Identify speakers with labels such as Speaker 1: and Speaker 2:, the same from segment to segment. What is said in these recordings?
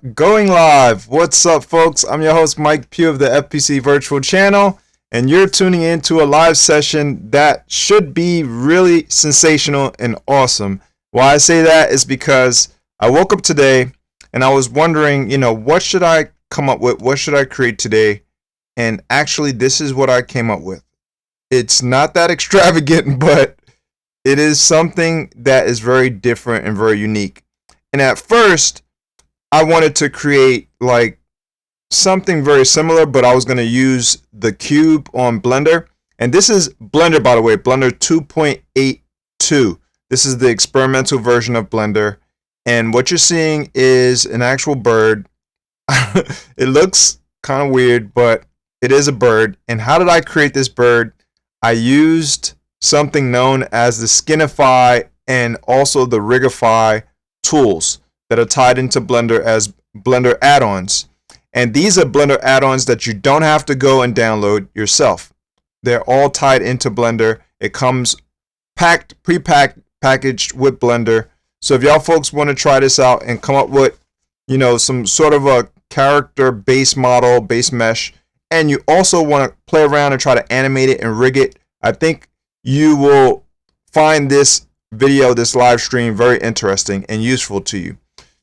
Speaker 1: Going live. What's up, folks? I'm your host, Mike Pugh of the FPC Virtual Channel, and you're tuning into a live session that should be really sensational and awesome. Why I say that is because I woke up today and I was wondering, what should I come up with? What should I create today? And actually, this is what I came up with. It's not that extravagant, but it is something that is very different and very unique. And at first, I wanted to create like something very similar, but I was going to use the cube on Blender. And this is Blender, by the way, Blender 2.82. This is the experimental version of Blender. And what you're seeing is an actual bird. It looks kind of weird, but it is a bird. And how did I create this bird? I used something known as the Skinify and also the Rigify tools that are tied into Blender as Blender add-ons. And these are Blender add-ons that you don't have to go and download yourself. They're all tied into Blender. It comes packaged with Blender. So if y'all folks want to try this out and come up with, some sort of a character base model, base mesh, and you also want to play around and try to animate it and rig it, I think you will find this video, this live stream, very interesting and useful to you.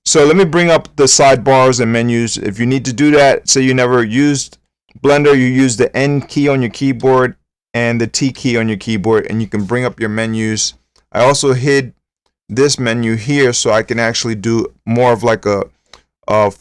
Speaker 1: So let me bring up the sidebars and menus. If you need to do that, say you never used Blender, you use the N key on your keyboard and the T key on your keyboard, and you can bring up your menus. I also hid this menu here so I can actually do more of like a not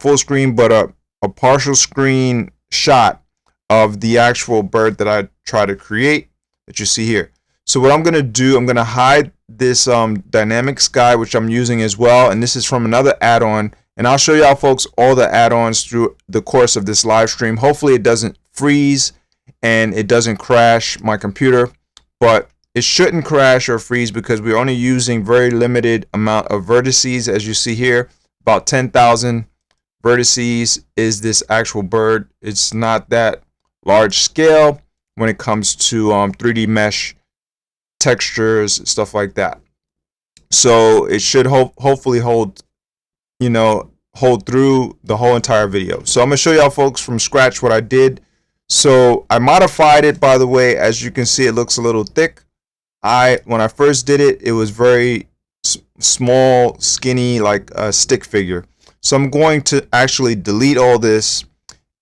Speaker 1: full screen, but a partial screen shot of the actual bird that I try to create that you see here. So what I'm going to do, I'm going to hide this dynamic sky, which I'm using as well. And this is from another add-on. And I'll show y'all folks all the add-ons through the course of this live stream. Hopefully it doesn't freeze and it doesn't crash my computer. But it shouldn't crash or freeze because we're only using very limited amount of vertices. As you see here, about 10,000 vertices is this actual bird. It's not that large scale when it comes to 3D mesh textures, stuff like that. So it should hopefully hold through the whole entire video. So I'm gonna show y'all folks from scratch what I did. So I modified it, by the way. As you can see, it looks a little thick. When I first did it, it was very small, skinny, like a stick figure. So I'm going to actually delete all this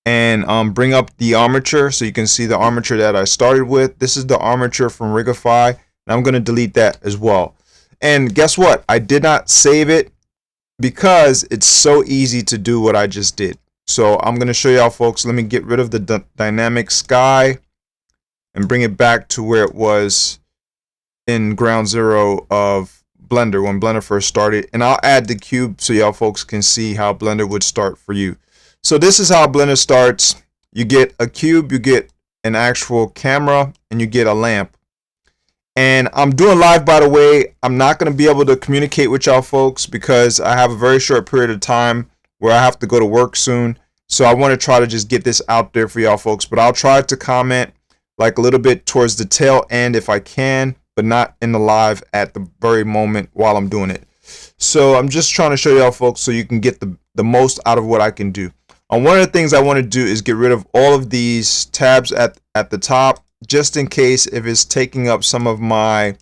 Speaker 1: and bring up the armature so you can see the armature that I started with. This is the armature from Rigify, and I'm going to delete that as well. And guess what? I did not save it because it's so easy to do what I just did. So I'm going to show y'all folks. Let me get rid of the dynamic sky and bring it back to where it was in ground zero of Blender when Blender first started. And I'll add the cube so y'all folks can see how Blender would start for you. So this is how Blender starts. You get a cube, you get an actual camera, and you get a lamp. And I'm doing live, by the way. I'm not going to be able to communicate with y'all folks because I have a very short period of time where I have to go to work soon. So I want to try to just get this out there for y'all folks. But I'll try to comment like a little bit towards the tail end if I can, but not in the live at the very moment while I'm doing it. So I'm just trying to show y'all folks so you can get the most out of what I can do. One of the things I want to do is get rid of all of these tabs at the top, just in case if it's taking up some of my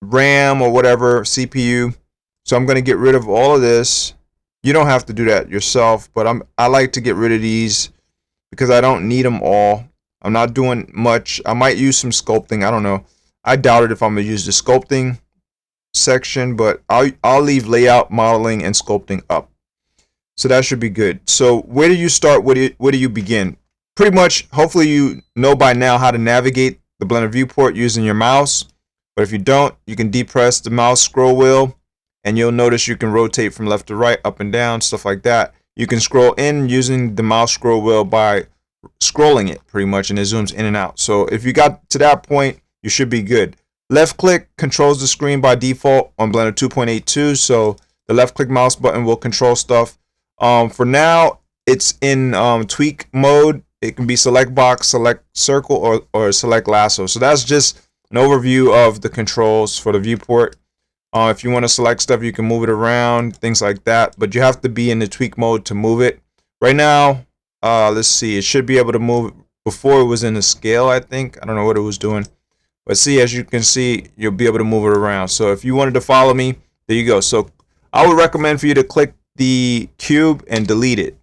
Speaker 1: RAM or whatever, CPU. So I'm going to get rid of all of this. You don't have to do that yourself, but I like to get rid of these because I don't need them all. I'm not doing much. I might use some sculpting. I don't know. I doubt it if I'm going to use the sculpting section, but I'll leave layout, modeling, and sculpting up. So that should be good. So where do you start? Where do you begin? Pretty much, hopefully you know by now how to navigate the Blender viewport using your mouse. But if you don't, you can depress the mouse scroll wheel and you'll notice you can rotate from left to right, up and down, stuff like that. You can scroll in using the mouse scroll wheel by scrolling it pretty much, and it zooms in and out. So if you got to that point, you should be good. Left click controls the screen by default on Blender 2.82. So the left click mouse button will control stuff. For now, it's in tweak mode. It can be select box, select circle, or select lasso. So that's just an overview of the controls for the viewport. If you want to select stuff, you can move it around, things like that. But you have to be in the tweak mode to move it. Right now, let's see. It should be able to move. Before it was in the scale, I think. I don't know what it was doing. But see, as you can see, you'll be able to move it around. So if you wanted to follow me, there you go. So I would recommend for you to click the cube and delete it.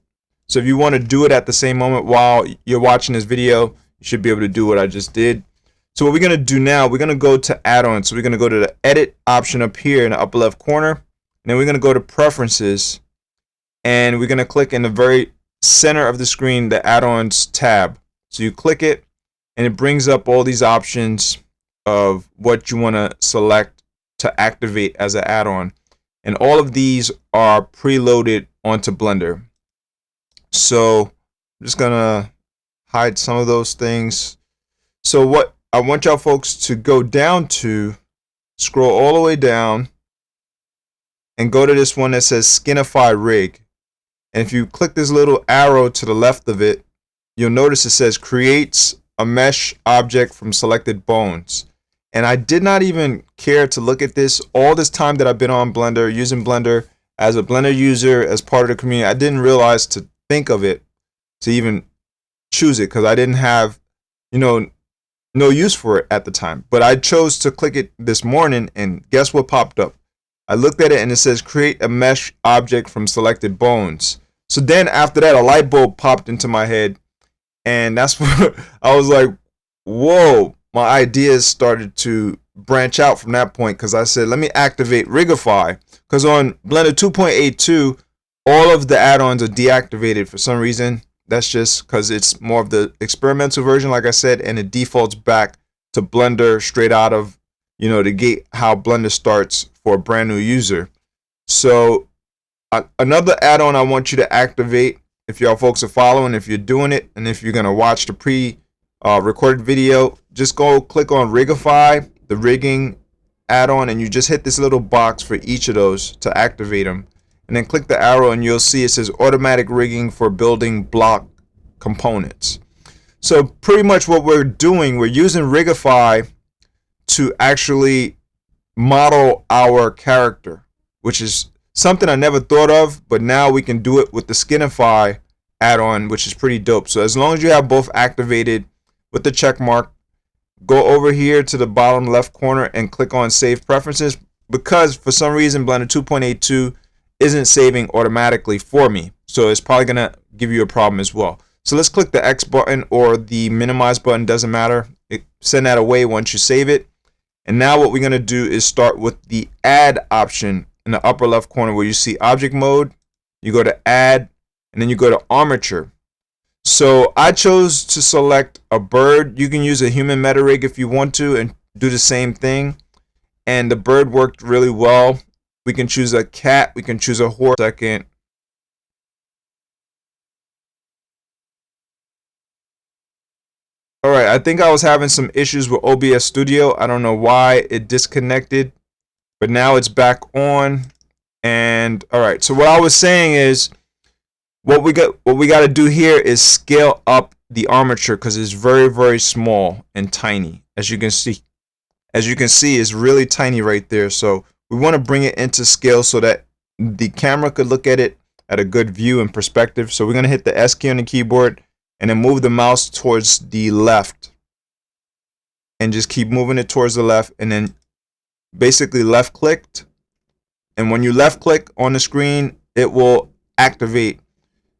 Speaker 1: So if you want to do it at the same moment while you're watching this video, you should be able to do what I just did. So what we're going to do now, we're going to go to add-ons. So we're going to go to the edit option up here in the upper left corner. And then we're going to go to preferences. And we're going to click in the very center of the screen, the add-ons tab. So you click it and it brings up all these options of what you want to select to activate as an add-on. And all of these are preloaded onto Blender. So I'm just going to hide some of those things. So what I want y'all folks to go down to, scroll all the way down and go to this one that says Skinify Rig. And if you click this little arrow to the left of it, you'll notice it says creates a mesh object from selected bones. And I did not even care to look at this all this time that I've been on Blender, using Blender as a Blender user, as part of the community. I didn't realize to think of it, to even choose it, because I didn't have, no use for it at the time. But I chose to click it this morning, and guess what popped up? I looked at it and it says create a mesh object from selected bones. So then after that, a light bulb popped into my head. And that's where I was like, whoa, my ideas started to branch out from that point, because I said, let me activate Rigify. Because on Blender 2.82, all of the add-ons are deactivated for some reason. That's just because it's more of the experimental version, like I said, and it defaults back to Blender straight out of, the gate, how Blender starts for a brand new user. So another add-on I want you to activate, if y'all folks are following, if you're doing it, and if you're going to watch the pre-recorded video, just go click on Rigify, the rigging add-on, and you just hit this little box for each of those to activate them. And then click the arrow and you'll see it says automatic rigging for building block components. So pretty much what we're doing, we're using Rigify to actually model our character, which is something I never thought of, but now we can do it with the Skinify add-on, which is pretty dope. So as long as you have both activated with the check mark, go over here to the bottom left corner and click on Save Preferences, because for some reason Blender 2.82 isn't saving automatically for me. So it's probably going to give you a problem as well. So let's click the X button or the minimize button, doesn't matter. Send that away once you save it. And now what we're going to do is start with the add option in the upper left corner where you see object mode. You go to add and then you go to armature. So I chose to select a bird. You can use a human meta rig if you want to and do the same thing. And the bird worked really well. We can choose a cat. We can choose a horse. Second. All right, I think I was having some issues with OBS Studio. I don't know why it disconnected, but now it's back on. And all right, so what I was saying is what we got to do here is scale up the armature, because it's very, very small and tiny. As you can see, it's really tiny right there. So we want to bring it into scale so that the camera could look at it at a good view and perspective. So we're going to hit the S key on the keyboard and then move the mouse towards the left and just keep moving it towards the left, and then basically left clicked. And when you left click on the screen, it will activate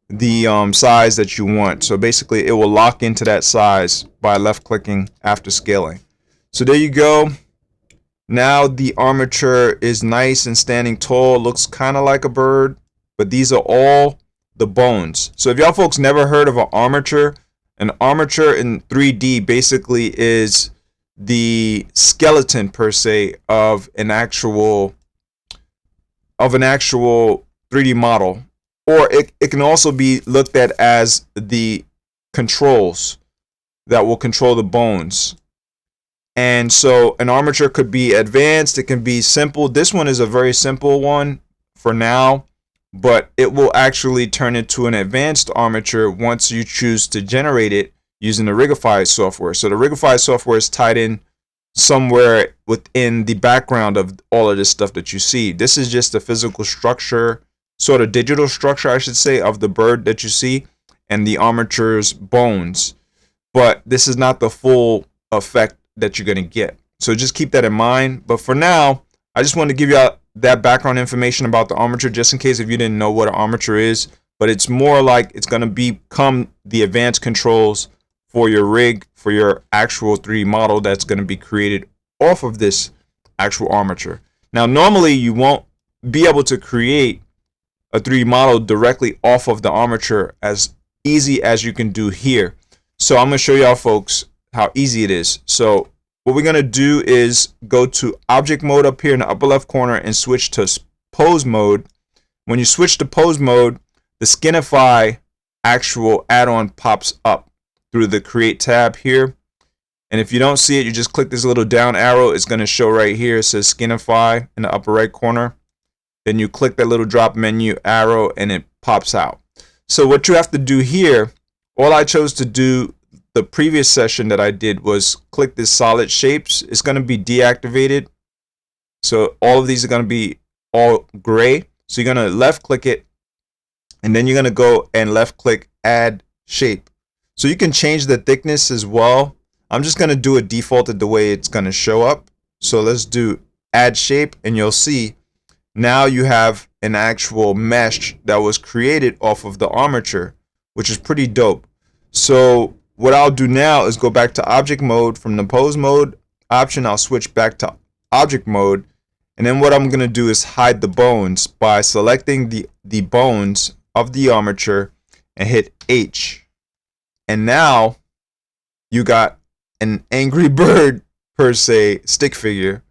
Speaker 1: the size that you want. So basically it will lock into that size by left clicking after scaling. So there you go. Now the armature is nice and standing tall. Looks kind of like a bird, but these are all the bones. So if y'all folks never heard of an armature in 3D basically is the skeleton per se of an actual 3D model, or it can also be looked at as the controls that will control the bones. And so an armature could be advanced, it can be simple. This one is a very simple one for now, but it will actually turn into an advanced armature once you choose to generate it using the Rigify software. So the Rigify software is tied in somewhere within the background of all of this stuff that you see. This is just the physical structure, sort of digital structure, I should say, of the bird that you see and the armature's bones. But this is not the full effect that you're going to get. So just keep that in mind. But for now, I just want to give you that background information about the armature, just in case if you didn't know what an armature is. But it's more like it's going to become the advanced controls for your rig, for your actual 3D model that's going to be created off of this actual armature. Now, normally you won't be able to create a 3D model directly off of the armature as easy as you can do here. So I'm going to show y'all folks how easy it is. So what we're going to do is go to object mode up here in the upper left corner and switch to pose mode. When you switch to pose mode, the Skinify actual add-on pops up through the create tab here. And if you don't see it, you just click this little down arrow. It's going to show right here. It says Skinify in the upper right corner. Then you click that little drop menu arrow and it pops out. So what you have to do here, all I chose to do the previous session that I did was click this solid shapes. It's going to be deactivated. So all of these are going to be all gray. So you're going to left click it and then you're going to go and left click add shape. So you can change the thickness as well. I'm just going to do it defaulted the way it's going to show up. So let's do add shape and you'll see now you have an actual mesh that was created off of the armature, which is pretty dope. So what I'll do now is go back to object mode. From the pose mode option, I'll switch back to object mode. And then what I'm going to do is hide the bones by selecting the bones of the armature and hit H. And now you got an angry bird, per se, stick figure,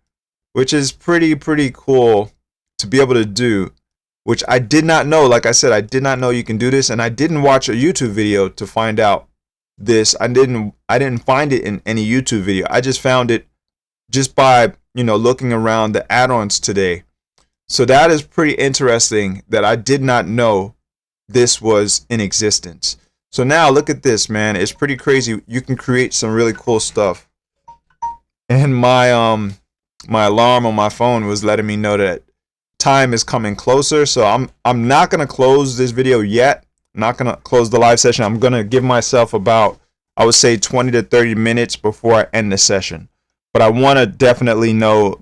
Speaker 1: which is pretty cool to be able to do, which I did not know. Like I said, I did not know you can do this, and I didn't watch a YouTube video to find out this. I didn't find it in any YouTube video. I just found it just by, looking around the add-ons today. So that is pretty interesting that I did not know this was in existence. So now look at this, man. It's pretty crazy. You can create some really cool stuff. And my my alarm on my phone was letting me know that time is coming closer. So I'm not gonna close this video yet. I'm not gonna close the live session. I'm gonna give myself about, I would say, 20 to 30 minutes before I end the session. But I want to definitely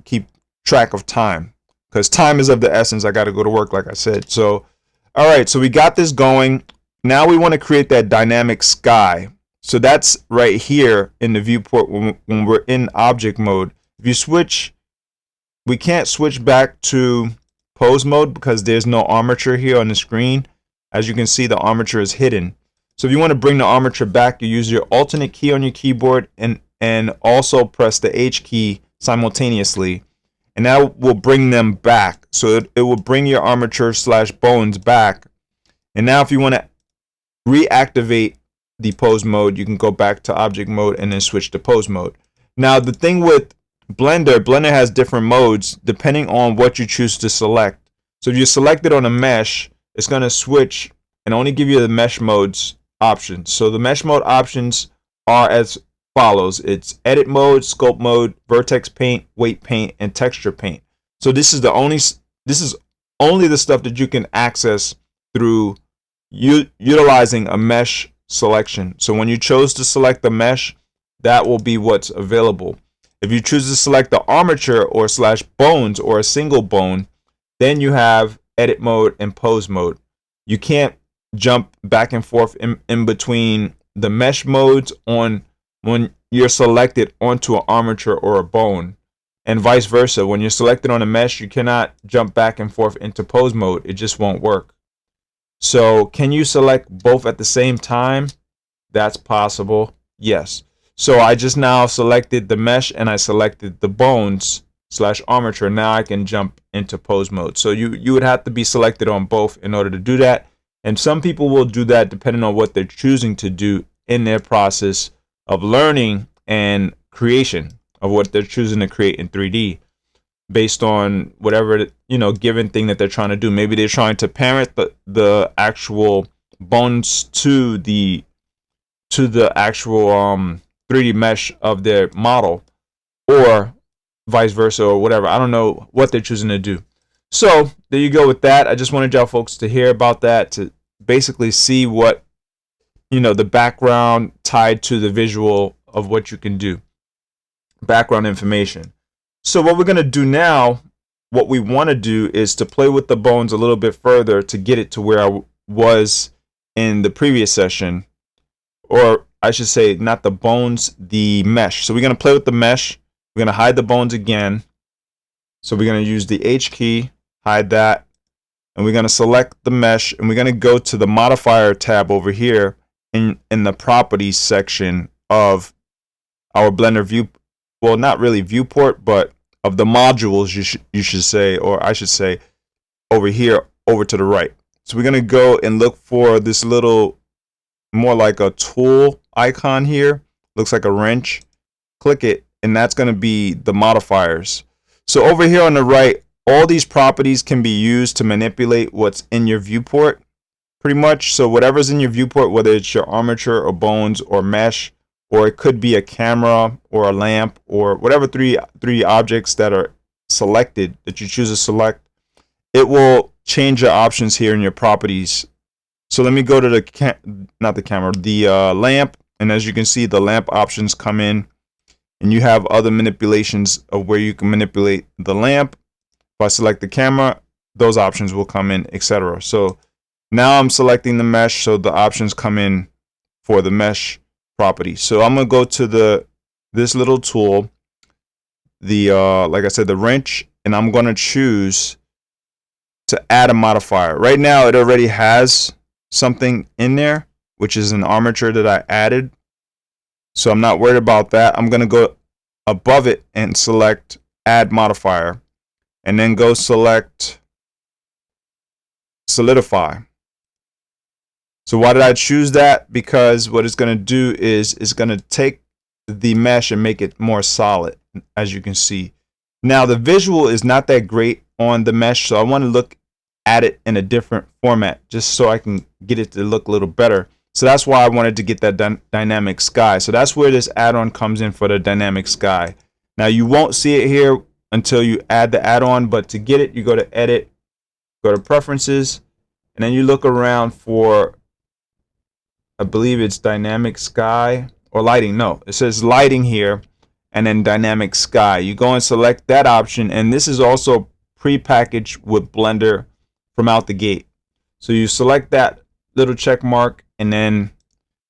Speaker 1: keep track of time, because time is of the essence. I got to go to work, like I said. So all right, so we got this going. Now we want to create that dynamic sky. So that's right here in the viewport when we're in object mode. If you switch, we can't switch back to pose mode because there's no armature here on the screen. As you can see, the armature is hidden. So if you want to bring the armature back, you use your alternate key on your keyboard and also press the H key simultaneously. And that will bring them back. So it will bring your armature / bones back. And now if you want to reactivate the pose mode, you can go back to object mode and then switch to pose mode. Now the thing with Blender has different modes depending on what you choose to select. So if you select it on a mesh, it's going to switch and only give you the mesh modes options. So the mesh mode options are as follows. It's edit mode, scope mode, vertex paint, weight paint, and texture paint. So this is only the stuff that you can access through utilizing a mesh selection. So when you chose to select the mesh, that will be what's available. If you choose to select the armature or / bones or a single bone, then you have edit mode and pose mode. You can't jump back and forth in between the mesh modes when you're selected onto an armature or a bone, and vice versa. When you're selected on a mesh, you cannot jump back and forth into pose mode. It just won't work. So can you select both at the same time? That's possible. Yes. So I just now selected the mesh and I selected the bones / armature. Now I can jump into pose mode. So you would have to be selected on both in order to do that. And some people will do that depending on what they're choosing to do in their process of learning and creation of what they're choosing to create in 3D, based on whatever given thing that they're trying to do. Maybe they're trying to parent the actual bones to the actual 3D mesh of their model. or vice versa, or whatever. I don't know what they're choosing to do. So there you go with that. I just wanted y'all folks to hear about that, to basically see what, you know, the background tied to the visual of what you can do, background information. So what we're going to do now, what we want to do is to play with the bones a little bit further to get it to where I was in the previous session, or I should say not the bones, the mesh. So we're going to play with the mesh. We're going to hide the bones again. So we're going to use the H key, hide that, and we're going to select the mesh, and we're going to go to the modifier tab over here in the properties section of our Blender view. Well, not really viewport, but of the modules, you should say, or I should say, over here, over to the right. So we're going to go and look for this little, more like a tool icon here. Looks like a wrench. Click it, and that's going to be the modifiers. So over here on the right, all these properties can be used to manipulate what's in your viewport, pretty much. So whatever's in your viewport, whether it's your armature or bones or mesh, or it could be a camera or a lamp or whatever three objects that are selected that you choose to select, it will change your options here in your properties. So let me go to the lamp, and as you can see, the lamp options come in, and you have other manipulations of where you can manipulate the lamp. If I select the camera, those options will come in, etc. So now I'm selecting the mesh, so the options come in for the mesh property. So I'm gonna go to this little tool, the like I said, the wrench, and I'm gonna choose to add a modifier. Right now it already has something in there, which is an armature that I added, so I'm not worried about that. I'm gonna go above it and select add modifier, and then go select solidify. So why did I choose that? Because what it's going to do is it's going to take the mesh and make it more solid, as you can see. Now the visual is not that great on the mesh, so I want to look at it in a different format just so I can get it to look a little better. So that's why I wanted to get that dynamic sky. So that's where this add-on comes in for the dynamic sky. Now you won't see it here until you add the add-on, but to get it, you go to edit, go to preferences, and then you look around for, I believe it's dynamic sky or lighting. No, it says lighting here, and then dynamic sky. You go and select that option, and this is also pre-packaged with Blender from out the gate. So you select that little check mark, and then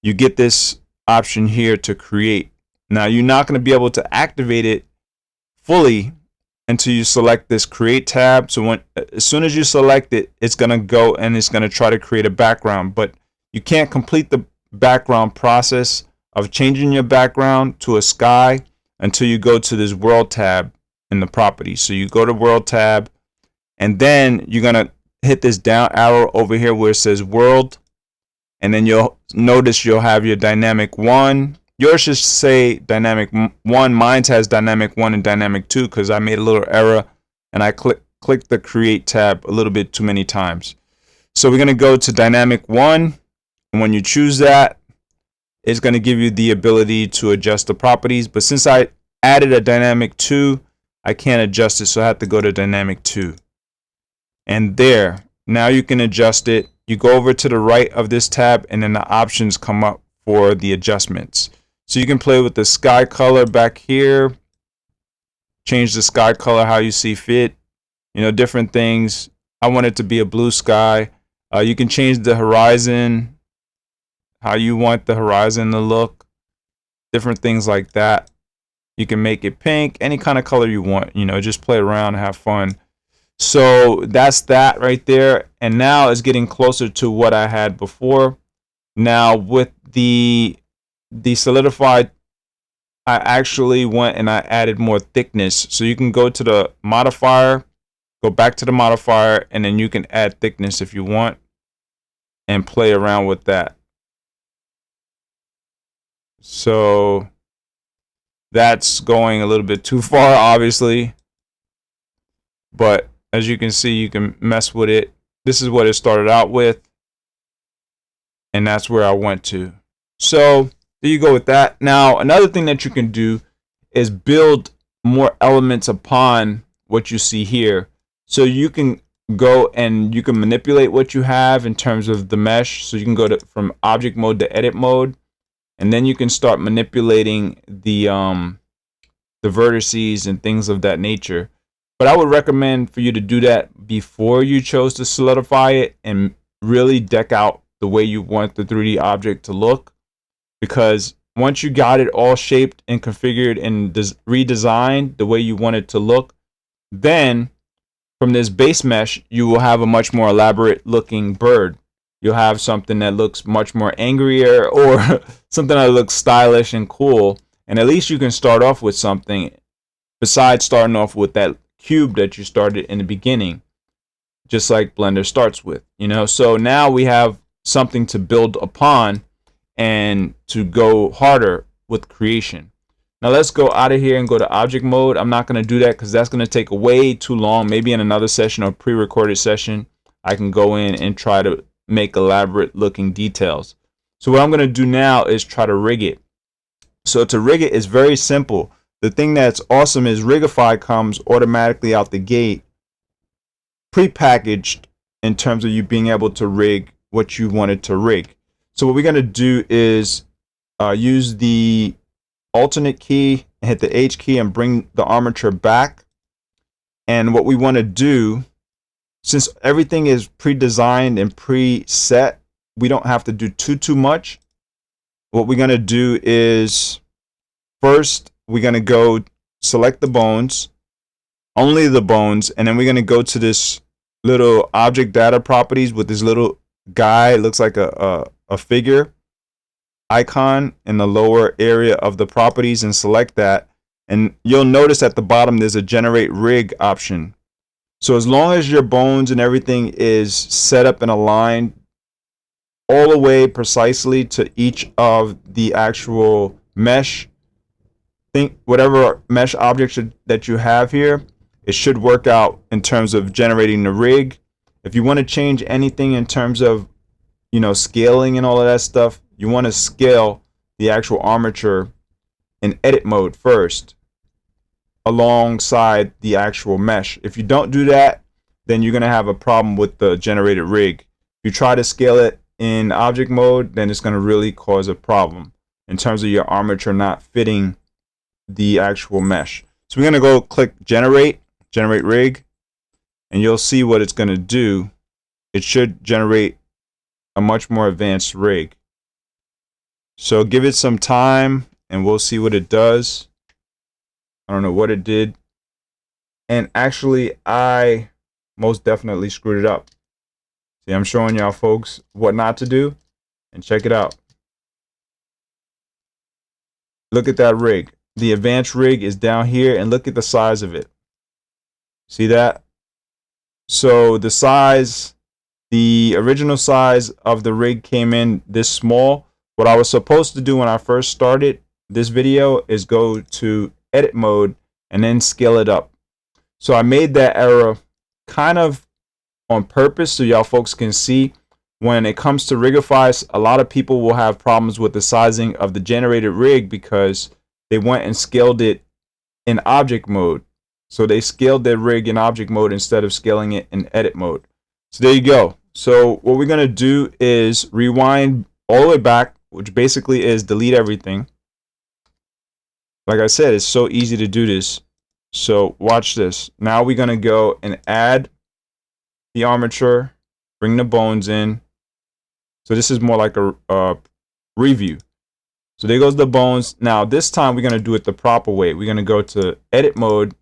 Speaker 1: you get this option here to create. Now you're not going to be able to activate it fully until you select this create tab. So as soon as you select it, it's going to go and it's going to try to create a background, but you can't complete the background process of changing your background to a sky until you go to this world tab in the properties. So you go to world tab, and then you're going to hit this down arrow over here where it says world, and then you'll notice you'll have your dynamic 1. Yours should say dynamic 1. Mine has dynamic 1 and dynamic 2 because I made a little error and I clicked the create tab a little bit too many times. So we're going to go to dynamic 1, and when you choose that, it's going to give you the ability to adjust the properties. But since I added a dynamic 2, I can't adjust it, so I have to go to dynamic 2. And there, now you can adjust it. You go over to the right of this tab, and then the options come up for the adjustments. So you can play with the sky color back here, change the sky color how you see fit, you know, different things. I want it to be a blue sky. You can change the horizon, how you want the horizon to look, different things like that. You can make it pink, any kind of color you want, you know, just play around and have fun. So that's that right there. And now it's getting closer to what I had before. Now with the solidified, I actually went and I added more thickness. So you can go to the modifier, go back to the modifier, and then you can add thickness if you want and play around with that. So that's going a little bit too far, obviously, but as you can see, you can mess with it. This is what it started out with, and that's where I went to. So there you go with that. Now another thing that you can do is build more elements upon what you see here. So you can go and you can manipulate what you have in terms of the mesh. So you can go from object mode to edit mode, and then you can start manipulating the vertices and things of that nature. But I would recommend for you to do that before you chose to solidify it and really deck out the way you want the 3D object to look, because once you got it all shaped and configured and redesigned the way you want it to look, then from this base mesh, you will have a much more elaborate looking bird. You'll have something that looks much more angrier, or something that looks stylish and cool. And at least you can start off with something besides starting off with that cube that you started in the beginning, just like Blender starts with, you know. So now we have something to build upon and to go harder with creation. Now let's go out of here and go to object mode. I'm not going to do that because that's going to take way too long. Maybe in another session or pre-recorded session, I can go in and try to make elaborate looking details. So what I'm going to do now is try to rig it. So to rig it is very simple. The thing that's awesome is Rigify comes automatically out the gate pre-packaged in terms of you being able to rig what you wanted to rig. So what we're going to do is use the alternate key and hit the H key and bring the armature back. And what we want to do, since everything is pre-designed and pre-set, we don't have to do too much. What we're going to do is first we're going to go select the bones, only the bones, and then we're going to go to this little object data properties with this little guy. It looks like a figure icon in the lower area of the properties, and select that. And you'll notice at the bottom there's a generate rig option. So as long as your bones and everything is set up and aligned all the way precisely to each of the actual mesh, whatever mesh object that you have here, it should work out in terms of generating the rig. If you want to change anything in terms of, you know, scaling and all of that stuff, you want to scale the actual armature in edit mode first alongside the actual mesh. If you don't do that, then you're going to have a problem with the generated rig. If you try to scale it in object mode, then it's going to really cause a problem in terms of your armature not fitting the actual mesh. So we're going to go click generate rig, and you'll see what it's going to do. It should generate a much more advanced rig. So give it some time and we'll see what it does. I don't know what it did. And actually, I most definitely screwed it up. See, I'm showing y'all folks what not to do, and check it out. Look at that rig. The advanced rig is down here, and look at the size of it. See that? So the size, the original size of the rig came in this small. What I was supposed to do when I first started this video is go to edit mode and then scale it up. So I made that error kind of on purpose so y'all folks can see when it comes to Rigify, a lot of people will have problems with the sizing of the generated rig because they went and scaled it in object mode. So they scaled their rig in object mode instead of scaling it in edit mode. So there you go. So what we're going to do is rewind all the way back, which basically is delete everything. Like I said, it's so easy to do this. So watch this. Now we're going to go and add the armature, bring the bones in. So this is more like a review. So there goes the bones. Now this time we're going to do it the proper way. We're going to go to edit mode.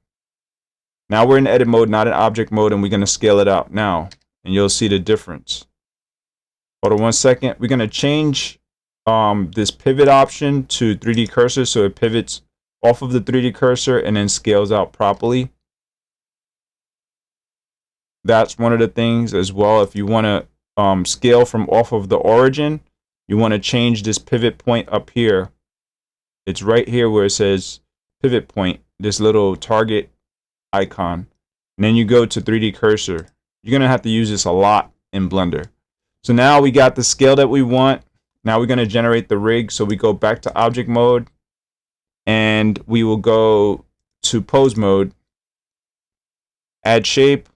Speaker 1: Now we're in edit mode, not in object mode, and we're going to scale it out now. And you'll see the difference. Hold on 1 second. We're going to change this pivot option to 3D cursor so it pivots off of the 3D cursor and then scales out properly. That's one of the things as well. If you want to scale from off of the origin, you want to change this pivot point up here. It's right here where it says pivot point, this little target icon. And then you go to 3D cursor. You're going to have to use this a lot in Blender. So now we got the scale that we want. Now we're going to generate the rig. So we go back to object mode and we will go to pose mode, add shape.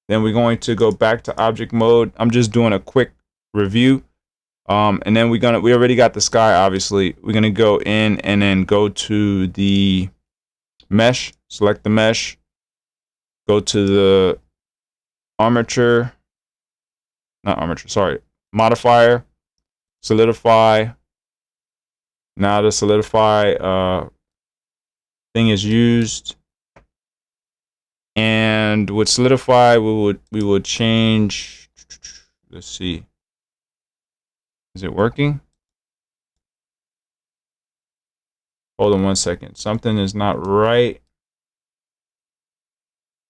Speaker 1: Then we're going to go back to object mode. I'm just doing a quick review. And then we already got the sky, obviously. We're gonna go in and then go to the mesh, select the mesh, go to the armature, not armature, sorry, modifier, solidify. Now the solidify thing is used. And with solidify, we would change, let's see. Is it working? Hold on 1 second. Something is not right.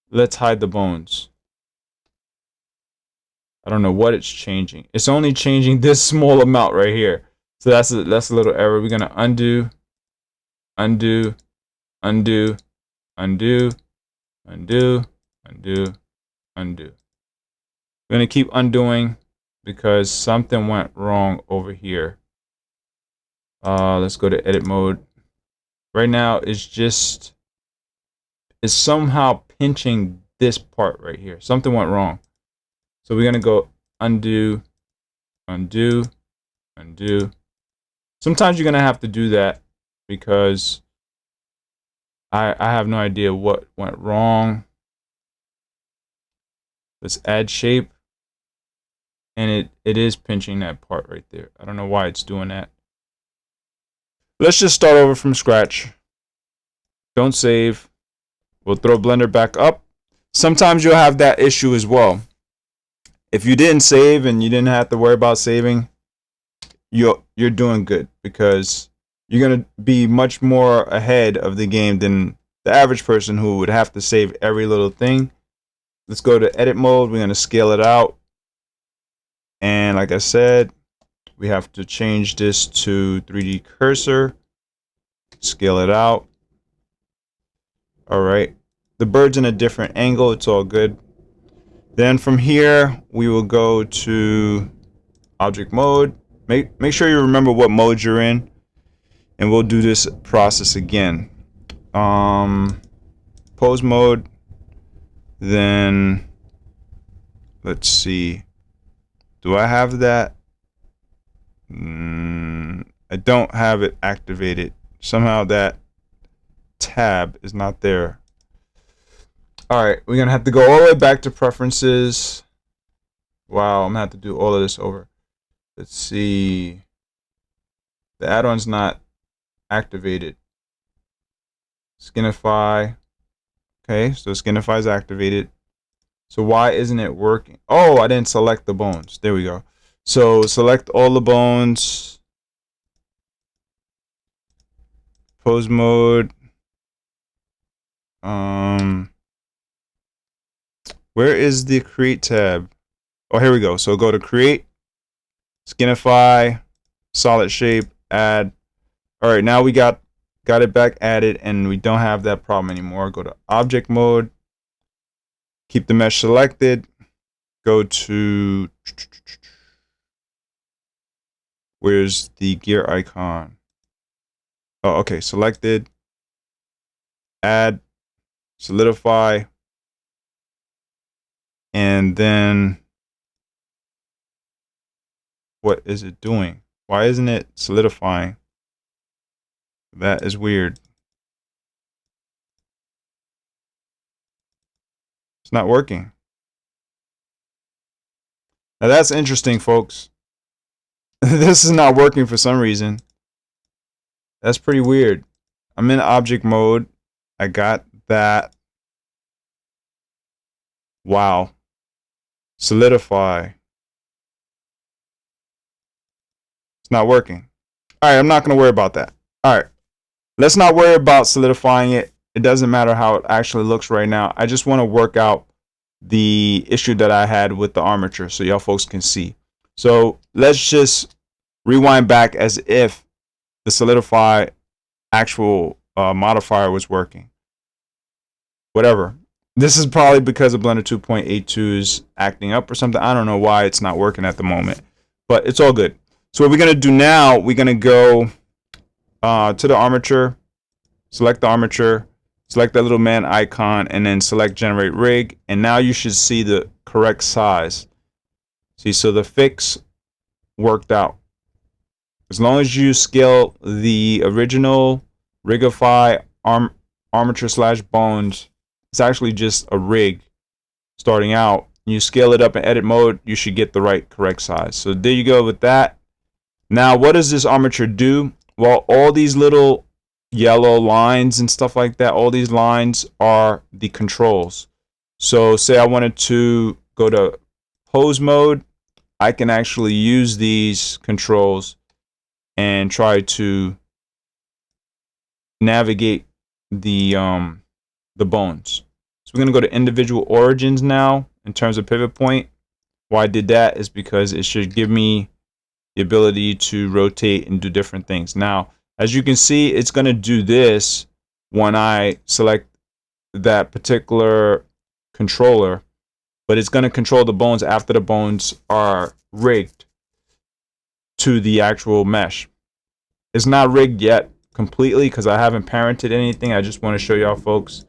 Speaker 1: Let's hide the bones. I don't know what it's changing. It's only changing this small amount right here. So that's a little error. We're gonna undo, undo, undo, undo, undo, undo, undo. We're gonna keep undoing because something went wrong over here. Let's go to edit mode. Right now it's somehow pinching this part right here. Something went wrong. So we're gonna go undo, undo, undo. Sometimes you're gonna have to do that because I have no idea what went wrong. Let's add shape. And it is pinching that part right there. I don't know why it's doing that. Let's just start over from scratch. Don't save. We'll throw Blender back up. Sometimes you'll have that issue as well. If you didn't save and you didn't have to worry about saving, you're doing good because you're gonna be much more ahead of the game than the average person who would have to save every little thing. Let's go to edit mode. We're gonna scale it out. And like I said, we have to change this to 3D cursor, scale it out. All right, the bird's in a different angle, it's all good. Then from here, we will go to object mode. Make sure you remember what mode you're in, and we'll do this process again. Pose mode, then let's see. Do I have that? I don't have it activated. Somehow that tab is not there. All right, we're gonna have to go all the way back to preferences. Wow, I'm gonna have to do all of this over. Let's see. The add-on's not activated. Skinify. Okay, so Skinify is activated. So why isn't it working? Oh, I didn't select the bones. There we go. So select all the bones. Pose mode. Where is the create tab? Oh, here we go. So go to create, Skinify, solid shape, add. All right, now we got it back added and we don't have that problem anymore. Go to object mode. Keep the mesh selected. Go to, where's the gear icon? Oh, okay, selected. Add, solidify. And then, what is it doing? Why isn't it solidifying? That is weird. It's not working. Now that's interesting, folks. This is not working for some reason. That's pretty weird. I'm in object mode. I got that. Wow. Solidify. It's not working. All right, I'm not going to worry about that. All right. Let's not worry about solidifying it. It doesn't matter how it actually looks right now. I just want to work out the issue that I had with the armature so y'all folks can see. So let's just rewind back as if the solidify actual modifier was working. Whatever. This is probably because of Blender 2.82 is acting up or something. I don't know why it's not working at the moment, but it's all good. So what we're going to do now, we're going to go to the armature, select the armature, select that little man icon, and then select generate rig, and now you should see the correct size. See, so the fix worked out. As long as you scale the original Rigify armature slash bones, it's actually just a rig starting out. You scale it up in edit mode, you should get the right correct size. So there you go with that. Now, what does this armature do? Well, all these little yellow lines and stuff like that, all these lines are the controls. So say I wanted to go to pose mode, I can actually use these controls and try to navigate the bones. So we're going to go to individual origins now in terms of pivot point. Why I did that is because it should give me the ability to rotate and do different things. Now, as you can see, it's going to do this when I select that particular controller, but it's going to control the bones after the bones are rigged to the actual mesh. It's not rigged yet completely because I haven't parented anything. I just want to show y'all folks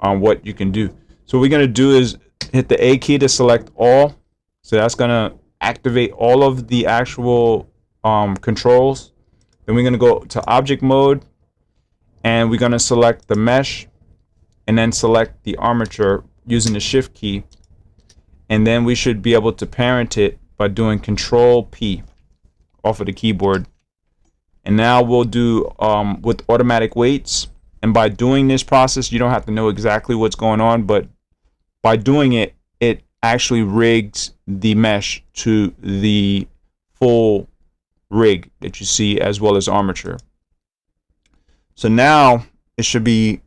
Speaker 1: on what you can do. So what we're going to do is hit the A key to select all. So that's going to activate all of the actual controls. Then we're going to go to object mode, and we're going to select the mesh, and then select the armature using the shift key, and then we should be able to parent it by doing Control P off of the keyboard. And now we'll do with automatic weights, and by doing this process, you don't have to know exactly what's going on, but by doing it, it actually rigs the mesh to the full rig that you see, as well as armature. So now it should be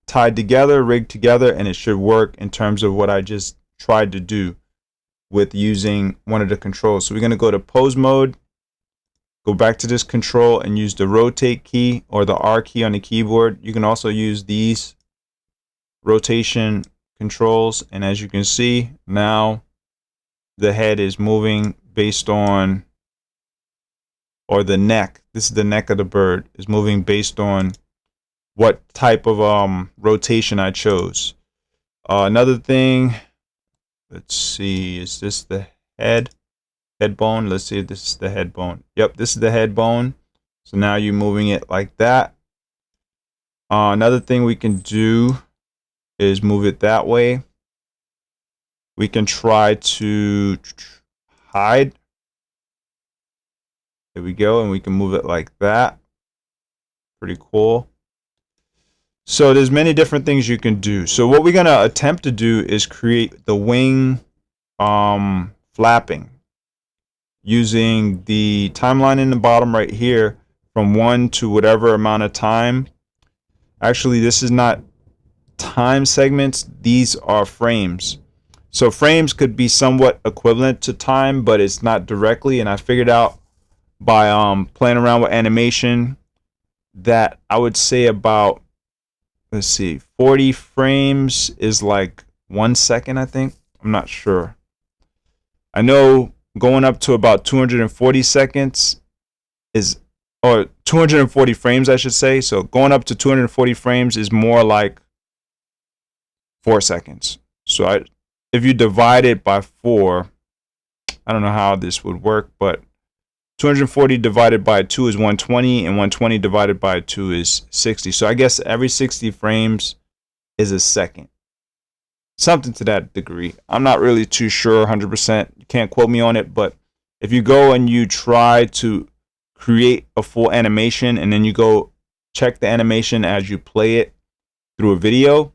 Speaker 1: tied together, rigged together, and it should work in terms of what I just tried to do with using one of the controls. So we're going to go to pose mode, go back to this control, and use the rotate key or the R key on the keyboard. You can also use these rotation controls, and as you can see, now the head is moving based on, or the neck, this is the neck of the bird, is moving based on what type of rotation I chose. Another thing, let's see, is this the head bone? Let's see if this is the head bone. Yep, this is the head bone. So now you're moving it like that. Another thing we can do is move it that way. We can try to hide. There we go, and we can move it like that. Pretty cool. So there's many different things you can do. So what we're gonna attempt to do is create the wing flapping using the timeline in the bottom right here from 1 to whatever amount of time. Actually, this is not time segments, these are frames. So frames could be somewhat equivalent to time, but it's not directly, and I figured out by playing around with animation that I would say about, let's see, 40 frames is like 1 second, I think. I'm not sure. I know going up to about 240 seconds is, or 240 frames, I should say. So going up to 240 frames is more like 4 seconds. So if you divide it by 4, I don't know how this would work, but 240 divided by 2 is 120, and 120 divided by 2 is 60. So I guess every 60 frames is a second. Something to that degree. I'm not really too sure 100%. You can't quote me on it, but if you go and you try to create a full animation, and then you go check the animation as you play it through a video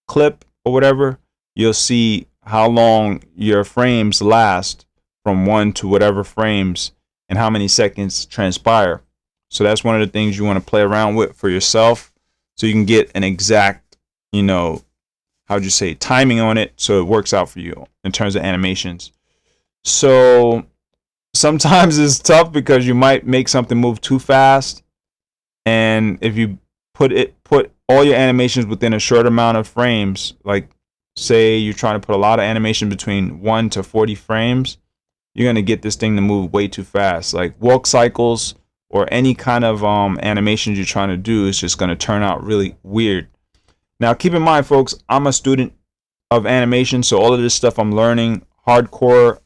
Speaker 1: clip or whatever, you'll see how long your frames last from 1 to whatever frames, and how many seconds transpire. So that's one of the things you want to play around with for yourself, so you can get an exact, you know, how'd you say, timing on it, so it works out for you in terms of animations. So sometimes it's tough because you might make something move too fast, and if you put all your animations within a short amount of frames, like say you're trying to put a lot of animation between 1 to 40 frames, you're going to get this thing to move way too fast. Like walk cycles or any kind of animations you're trying to do is just going to turn out really weird. Now, keep in mind, folks, I'm a student of animation, so all of this stuff I'm learning hardcore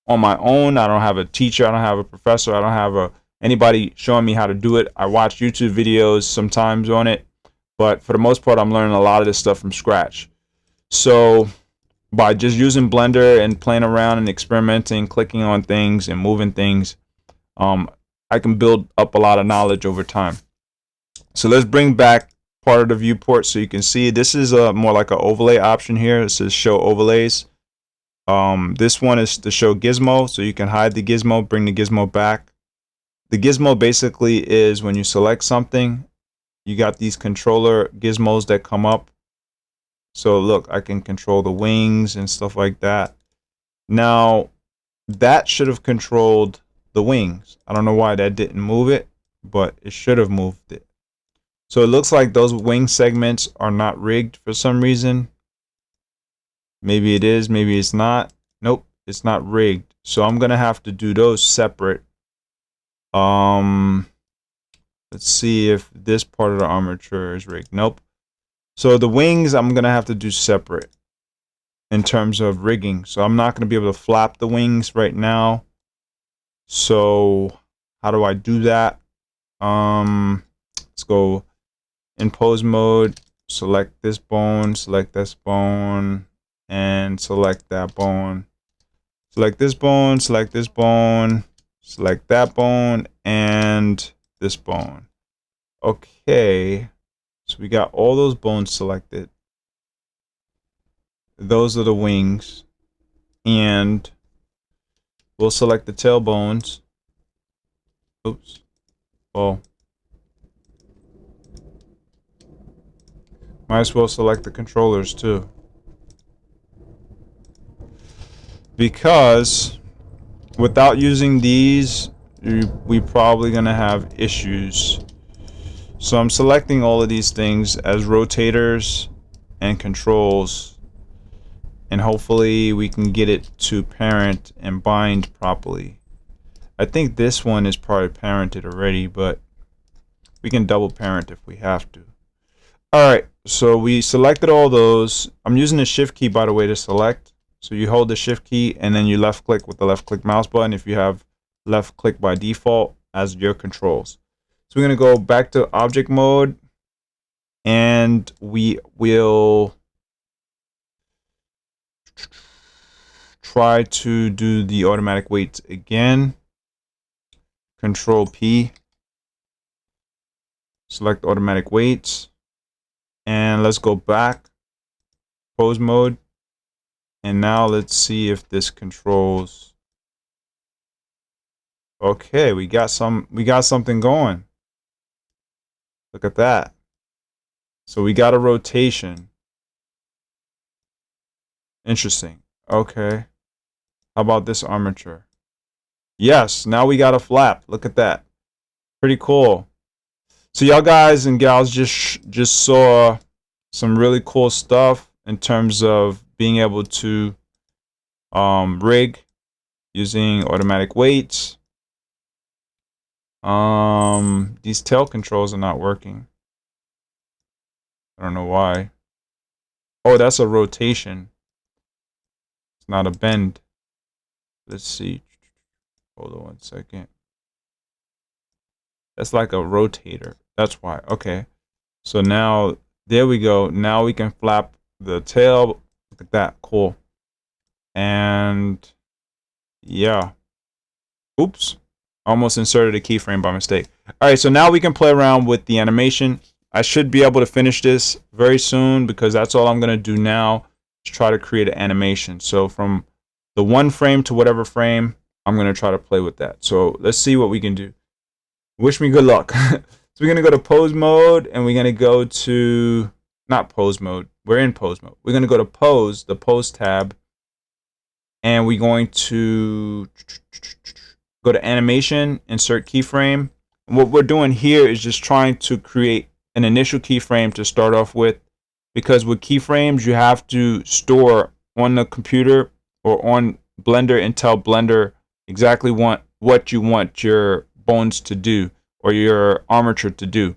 Speaker 1: on my own. I don't have a teacher, I don't have a professor, I don't have anybody showing me how to do it. I watch YouTube videos sometimes on it, but for the most part, I'm learning a lot of this stuff from scratch. So by just using Blender and playing around and experimenting, clicking on things and moving things, I can build up a lot of knowledge over time. So let's bring back part of the viewport so you can see. This is more like an overlay option here. It says show overlays. This one is to show gizmo, so you can hide the gizmo, bring the gizmo back. The gizmo basically is when you select something, you got these controller gizmos that come up. So look, I can control the wings and stuff like that. Now, that should have controlled the wings. I don't know why that didn't move it, but it should have moved it. So it looks like those wing segments are not rigged for some reason. Maybe it is, maybe it's not. Nope, it's not rigged. So I'm gonna have to do those separate. Let's see if this part of the armature is rigged. Nope. So the wings I'm gonna have to do separate in terms of rigging. So I'm not gonna be able to flap the wings right now. So how do I do that? Let's go in pose mode, select this bone, and select that bone. Select this bone, select this bone, select that bone, and this bone. Okay, so we got all those bones selected. Those are the wings. And we'll select the tail bones. Oops. Oh. Might as well select the controllers too. Because without using these, we probably gonna have issues. So I'm selecting all of these things as rotators and controls, and hopefully we can get it to parent and bind properly. I think this one is probably parented already, but we can double parent if we have to. Alright, so we selected all those. I'm using the shift key, by the way, to select. So you hold the shift key and then you left click with the left click mouse button if you have left click by default as your controls. So we're going to go back to object mode, and we will try to do the automatic weights again. Control P, select automatic weights, and let's go back pose mode, and now let's see if this controls. Okay, we got something going. Look at that. So we got a rotation. Interesting. Okay. How about this armature? Yes, now we got a flap. Look at that. Pretty cool. So y'all guys and gals just saw some really cool stuff in terms of being able to rig using automatic weights. These tail controls are not working. I don't know why. Oh, that's a rotation. It's not a bend. Let's see. Hold on 1 second. That's like a rotator. That's why. Okay. So now, there we go. Now we can flap the tail. Look at that. Cool. And yeah. Oops. Almost inserted a keyframe by mistake. Alright, so now we can play around with the animation. I should be able to finish this very soon because that's all I'm going to do now is try to create an animation. So from the one frame to whatever frame, I'm going to try to play with that. So let's see what we can do. Wish me good luck. So we're going to go to pose mode, and we're going to go to, not pose mode, we're in pose mode. We're going to go to pose, the pose tab, and we're going to go to animation, insert keyframe. And what we're doing here is just trying to create an initial keyframe to start off with, because with keyframes you have to store on the computer or on Blender and tell Blender exactly what you want your bones to do or your armature to do.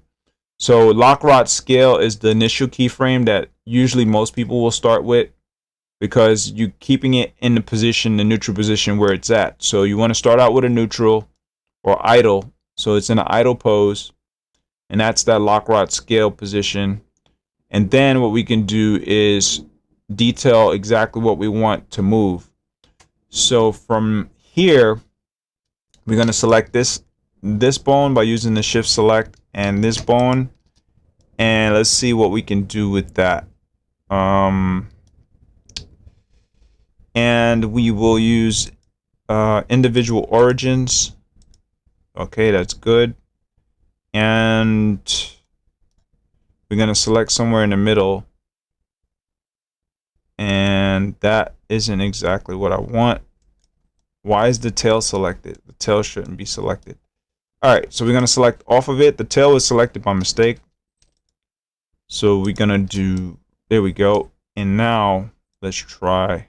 Speaker 1: So lock rod scale is the initial keyframe that usually most people will start with, because you're keeping it in the position, the neutral position where it's at. So you want to start out with a neutral or idle. So it's in an idle pose, and that's that lock rod scale position. And then what we can do is detail exactly what we want to move. So from here, we're going to select this bone by using the shift select, and this bone, and let's see what we can do with that. And we will use individual origins. Okay, that's good. And we're going to select somewhere in the middle, and that isn't exactly what I want. Why is the tail selected? The tail shouldn't be selected. All right, so we're going to select off of it. The tail was selected by mistake. So we're going to do, there we go. And now let's try.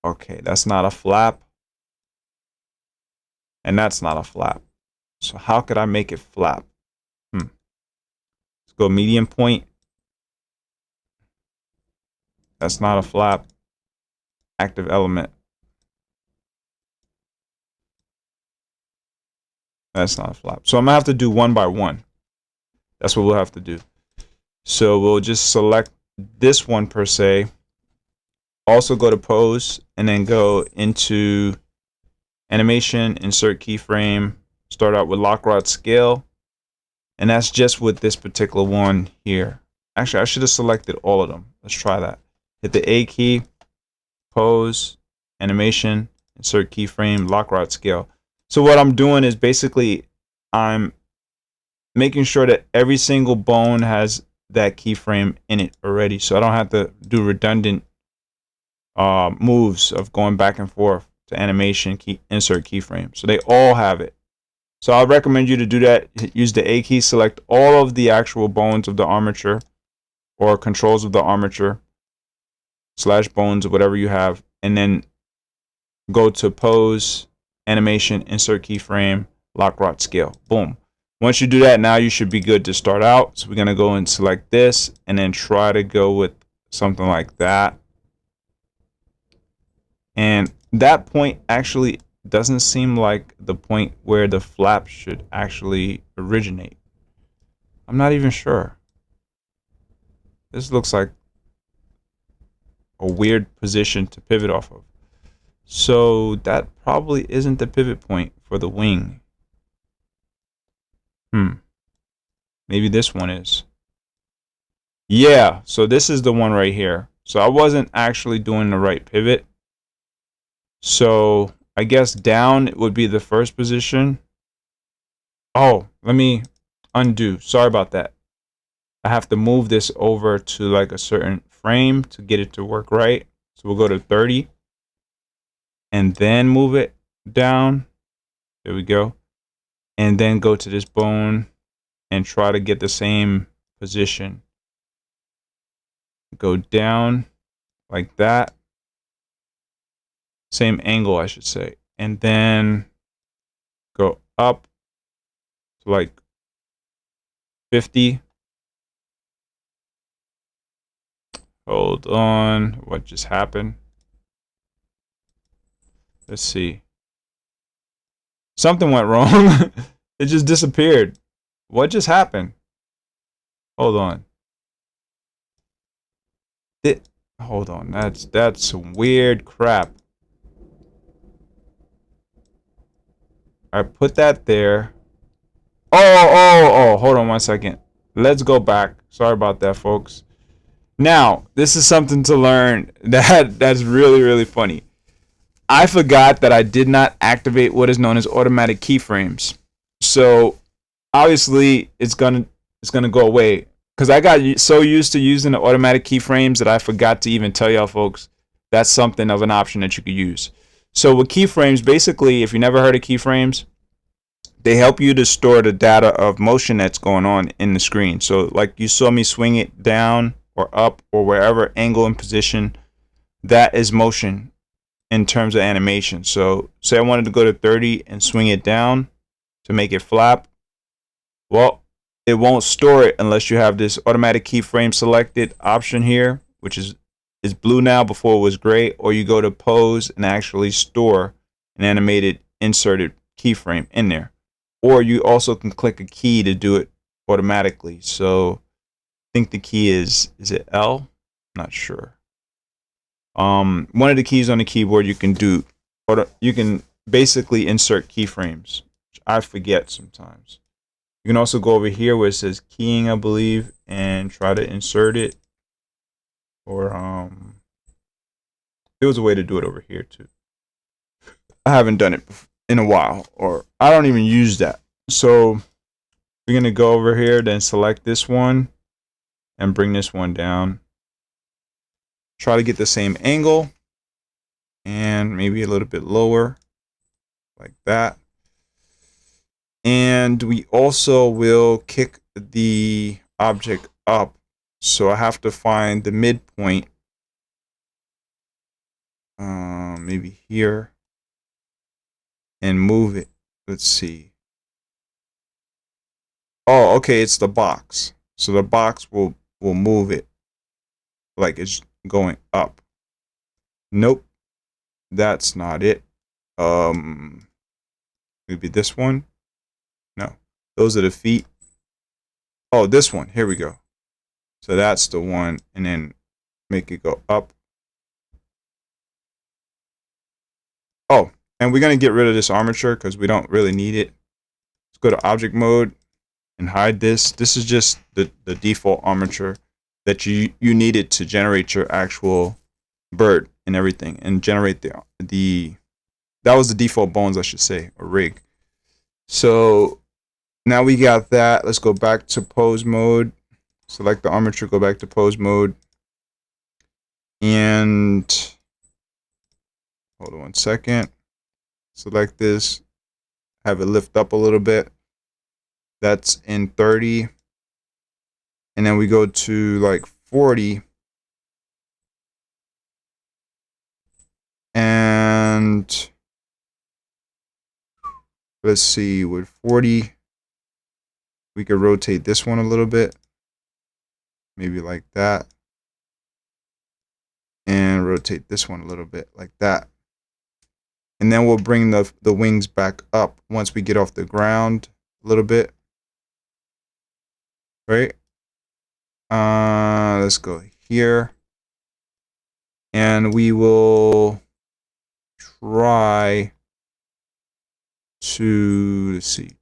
Speaker 1: Okay, that's not a flap. And that's not a flap. So how could I make it flap? Let's go medium point. That's not a flap. Active element. That's not a flap. So I'm gonna have to do one by one. That's what we'll have to do. So we'll just select this one per se. Also go to pose and then go into animation, insert keyframe, start out with lock rod scale. And that's just with this particular one here. Actually, I should have selected all of them. Let's try that. Hit the A key, pose, animation, insert keyframe, lock rod scale. So what I'm doing is basically I'm making sure that every single bone has that keyframe in it already. So I don't have to do redundant moves of going back and forth to animation, insert keyframe. So they all have it. So I recommend you to do that. Use the A key, select all of the actual bones of the armature or controls of the armature / bones or whatever you have, and then go to pose, animation, insert keyframe, lock rod scale. Boom. Once you do that, now you should be good to start out. So we're going to go and select this and then try to go with something like that. And that point actually doesn't seem like the point where the flap should actually originate. I'm not even sure. This looks like a weird position to pivot off of. So that probably isn't the pivot point for the wing. Maybe this one is. Yeah, so this is the one right here. So I wasn't actually doing the right pivot. So I guess down would be the first position. Oh, let me undo. Sorry about that. I have to move this over to like a certain frame to get it to work right. So we'll go to 30 and then move it down. There we go. And then go to this bone and try to get the same position. Go down like that. Same angle, I should say. And then go up to like 50. Hold on. What just happened? Let's see. Something went wrong. It just disappeared. What just happened? Hold on. Hold on. That's some weird crap. I put that there. Oh, hold on 1 second. Let's go back. Sorry about that, folks. Now, this is something to learn that's really, really funny. I forgot that I did not activate what is known as automatic keyframes. So obviously it's gonna go away because I got so used to using the automatic keyframes that I forgot to even tell y'all folks that's something of an option that you could use. So with keyframes, basically, if you never heard of keyframes, they help you to store the data of motion that's going on in the screen. So like you saw me swing it down or up or wherever angle and position, that is motion in terms of animation. So say I wanted to go to 30 and swing it down to make it flap. Well, it won't store it unless you have this automatic keyframe selected option here, which is blue now, before it was gray, or you go to pose and actually store an animated inserted keyframe in there. Or you also can click a key to do it automatically. So I think the key is it L? I'm not sure. One of the keys on the keyboard you can do, or you can basically insert keyframes, which I forget sometimes. You can also go over here where it says keying, I believe, and try to insert it. Or there was a way to do it over here too. I haven't done it in a while, or I don't even use that. So we're gonna go over here, then select this one and bring this one down. Try to get the same angle and maybe a little bit lower, like that. And we also will kick the object up. So I have to find the midpoint, maybe here, and move it. Let's see. Oh, okay, it's the box. So the box will move it like it's going up. Nope, that's not it. Maybe this one. No, those are the feet. Oh, this one. Here we go. So that's the one, and then make it go up. Oh, and we're gonna get rid of this armature because we don't really need it. Let's go to object mode and hide this. This is just the default armature that you needed to generate your actual bird and everything, and generate the that was the default bones, I should say, or rig. So now we got that. Let's go back to pose mode. Select the armature, go back to pose mode, and hold on 1 second. Select this, have it lift up a little bit. That's in 30. And then we go to like 40. And let's see, with 40, we could rotate this one a little bit. Maybe like that. And rotate this one a little bit like that. And then we'll bring the wings back up once we get off the ground a little bit. Right? Let's go here. And we will try to, let's see,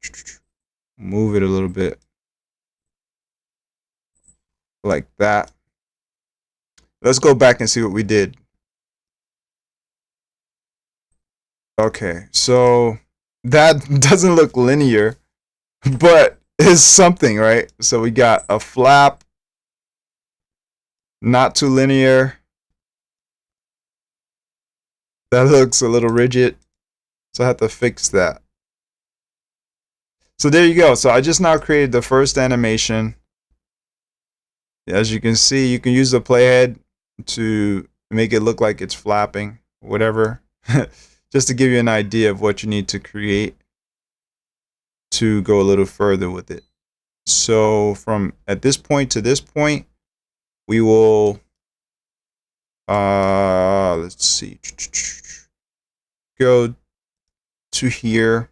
Speaker 1: move it a little bit like that. Let's go back and see what we did. Okay, so that doesn't look linear, but it's something, right? So we got a flap, not too linear. That looks a little rigid, so I have to fix that. So there you go. So I just now created the first animation. As you can see, you can use the playhead to make it look like it's flapping, whatever, just to give you an idea of what you need to create to go a little further with it. So from at this point to this point, we will, let's see, go to here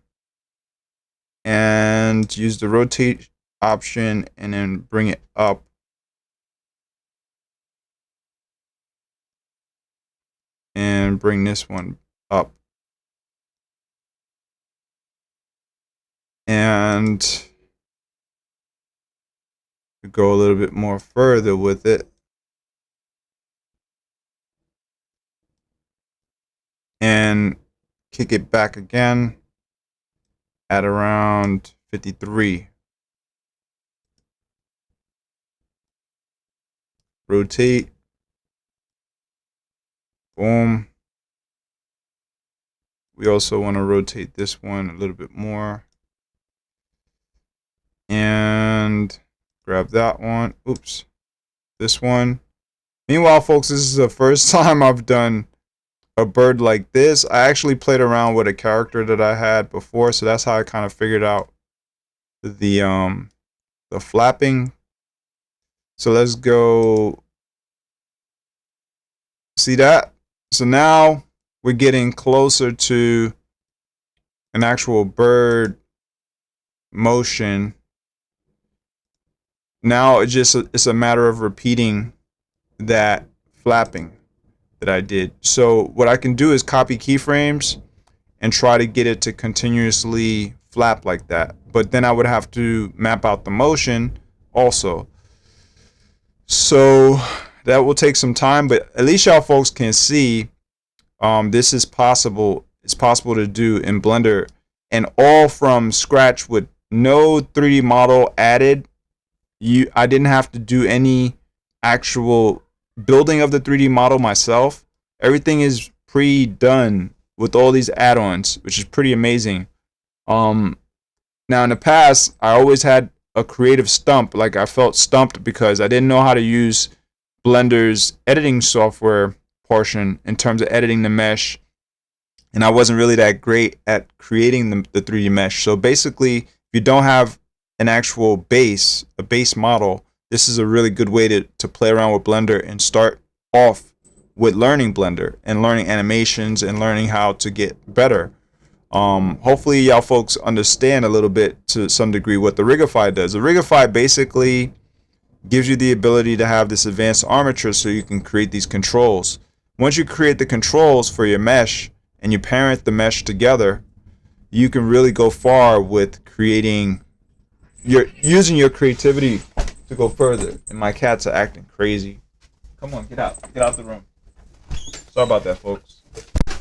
Speaker 1: and use the rotate option and then bring it up. And bring this one up. And go a little bit more further with it. And kick it back again at around 53. Rotate. Boom. We also want to rotate this one a little bit more. And grab that one. Oops. This one. Meanwhile, folks, this is the first time I've done a bird like this. I actually played around with a character that I had before, so that's how I kind of figured out the the flapping. So let's go. See that? So now we're getting closer to an actual bird motion. Now it's a matter of repeating that flapping that I did. So what I can do is copy keyframes and try to get it to continuously flap like that. But then I would have to map out the motion also. So that will take some time, but at least y'all folks can see this is possible. It's possible to do in Blender, and all from scratch with no 3D model added. I didn't have to do any actual building of the 3D model myself. Everything is pre-done with all these add-ons, which is pretty amazing. Now in the past, I always had a creative stump. Like, I felt stumped because I didn't know how to use Blender's editing software portion in terms of editing the mesh, and I wasn't really that great at creating the 3D mesh. So basically, if you don't have an actual base, a base model, this is a really good way to play around with Blender and start off with learning Blender and learning animations and learning how to get better. Hopefully y'all folks understand a little bit to some degree what the Rigify does. The Rigify basically gives you the ability to have this advanced armature so you can create these controls. Once you create the controls for your mesh and you parent the mesh together, you can really go far with creating using your creativity to go further. And my cats are acting crazy. Come on, get out the room. Sorry about that, folks.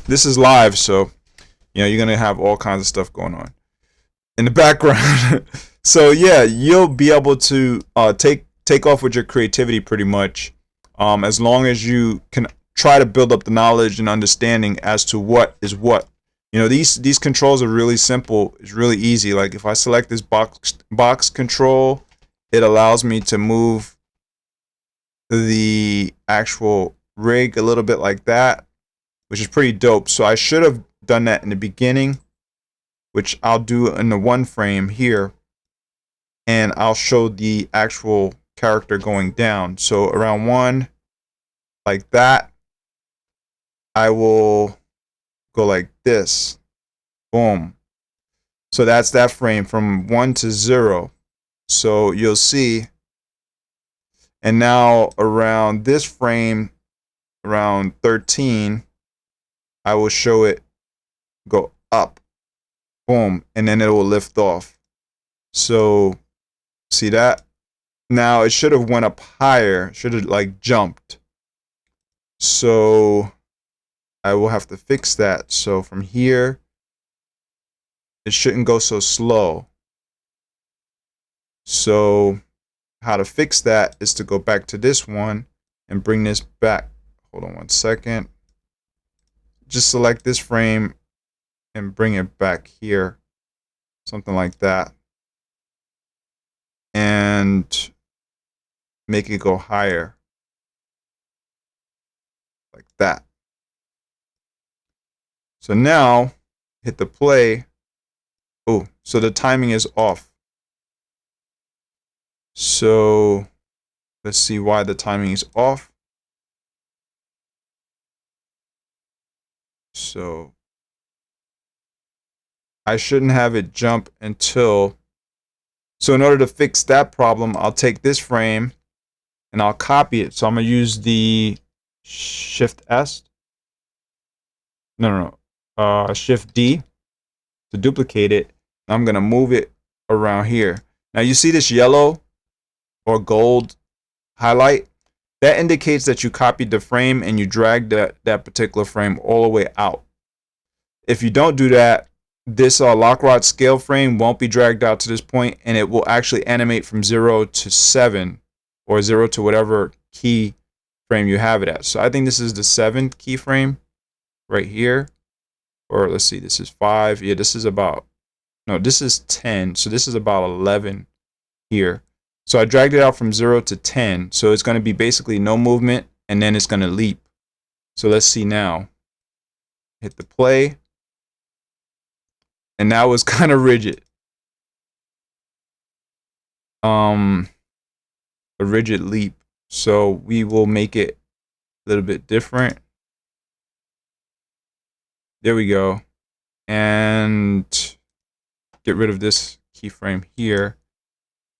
Speaker 1: This is live, so you're gonna have all kinds of stuff going on in the background. So yeah, you'll be able to take off with your creativity pretty much, as long as you can try to build up the knowledge and understanding as to what is what. These controls are really simple. It's really easy. Like, if I select this box control, it allows me to move the actual rig a little bit like that, which is pretty dope. So I should have done that in the beginning, which I'll do in the one frame here, and I'll show the actual character going down. So around 1, like that, I will go like this. Boom. So that's that frame from 1 to 0. So you'll see. And now around this frame, around 13, I will show it go up. Boom. And then it will lift off. So see that? Now it should have went up higher. Should have like jumped. So I will have to fix that. So from here, it shouldn't go so slow. So how to fix that is to go back to this one and bring this back. Hold on one second. Just select this frame and bring it back here. Something like that. And make it go higher. Like that. So now, hit the play. Oh, so the timing is off. So let's see why the timing is off. So I shouldn't have it jump until. So in order to fix that problem, I'll take this frame and I'll copy it. So I'm going to use the Shift S. No. Shift D to duplicate it. I'm going to move it around here. Now you see this yellow or gold highlight? That indicates that you copied the frame and you dragged that particular frame all the way out. If you don't do that, this lock rod scale frame won't be dragged out to this point, and it will actually animate from 0 to 7 or 0 to whatever key frame you have it at. So I think this is the 7th keyframe right here. Or let's see, this is 5. Yeah, this is about, no, this is 10. So this is about 11 here. So I dragged it out from 0 to 10. So it's going to be basically no movement, and then it's going to leap. So let's see now. Hit the play. And now it's kind of rigid. a rigid leap. So we will make it a little bit different. There we go. And get rid of this keyframe here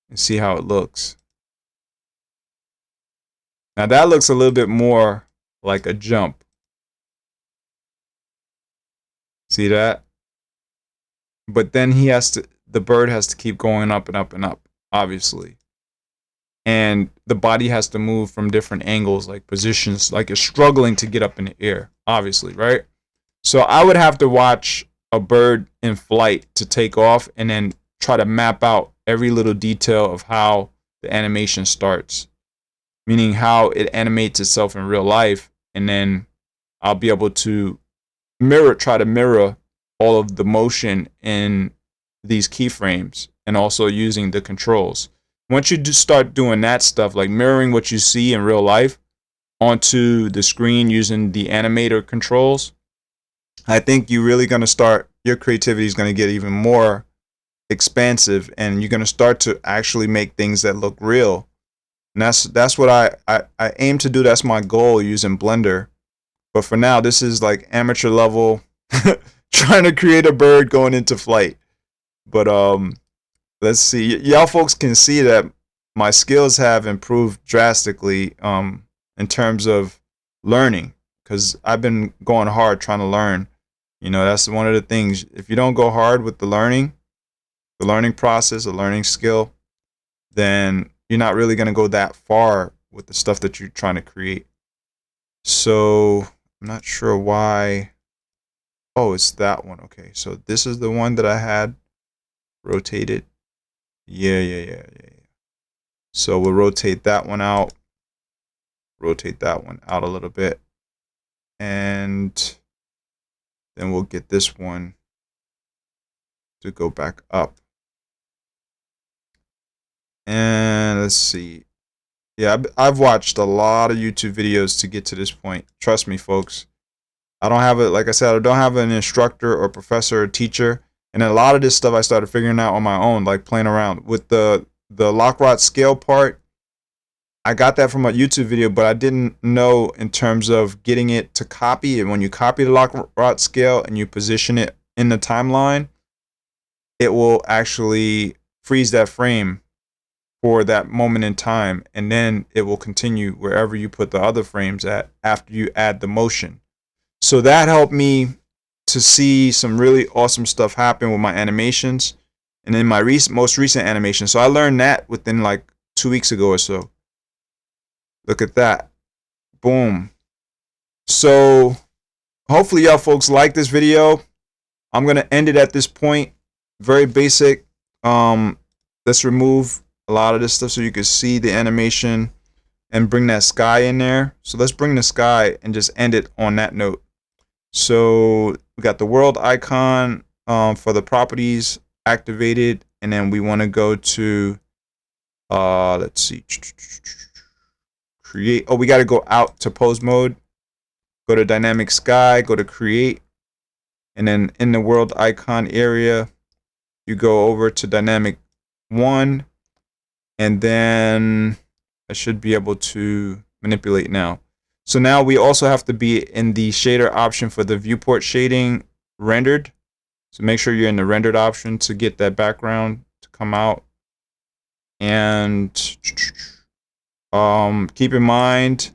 Speaker 1: and see how it looks. Now that looks a little bit more like a jump. See that? But then the bird has to keep going up and up and up, obviously. And the body has to move from different angles, like positions, like it's struggling to get up in the air, obviously, right? So I would have to watch a bird in flight to take off and then try to map out every little detail of how the animation starts, meaning how it animates itself in real life. And then I'll be able to try to mirror all of the motion in these keyframes and also using the controls. Once you start doing that stuff, like mirroring what you see in real life onto the screen using the animator controls, I think you're really going to start, your creativity is going to get even more expansive, and you're going to start to actually make things that look real. And that's what I aim to do. That's my goal using Blender. But for now, this is like amateur level, trying to create a bird going into flight. But let's see. Y'all folks can see that my skills have improved drastically in terms of learning, because I've been going hard trying to learn. You know, that's one of the things. If you don't go hard with the learning process, the learning skill, then you're not really going to go that far with the stuff that you're trying to create. So I'm not sure why. Oh, it's that one. Okay, so this is the one that I had rotated. Yeah. So we'll rotate that one out. Rotate that one out a little bit. And then we'll get this one to go back up. And let's see. Yeah, I've watched a lot of YouTube videos to get to this point. Trust me, folks. I don't have it, like I said, I don't have an instructor or professor or teacher. And a lot of this stuff I started figuring out on my own, like playing around with the lock rod scale part. I got that from a YouTube video, but I didn't know in terms of getting it to copy. And when you copy the lock rod scale and you position it in the timeline, it will actually freeze that frame for that moment in time. And then it will continue wherever you put the other frames at after you add the motion. So that helped me to see some really awesome stuff happen with my animations and in my most recent animation. So I learned that within like 2 weeks ago or so. Look at that. Boom. So hopefully y'all folks like this video. I'm going to end it at this point. Very basic. Let's remove a lot of this stuff so you can see the animation and bring that sky in there. So let's bring the sky and just end it on that note. So we got the world icon for the properties activated, and then we want to go to let's see, create. Oh, we got to go out to pose mode, go to dynamic sky, go to create, and then in the world icon area you go over to dynamic 1, and then I should be able to manipulate now. So now we also have to be in the shader option for the viewport shading rendered. So make sure you're in the rendered option to get that background to come out. And keep in mind,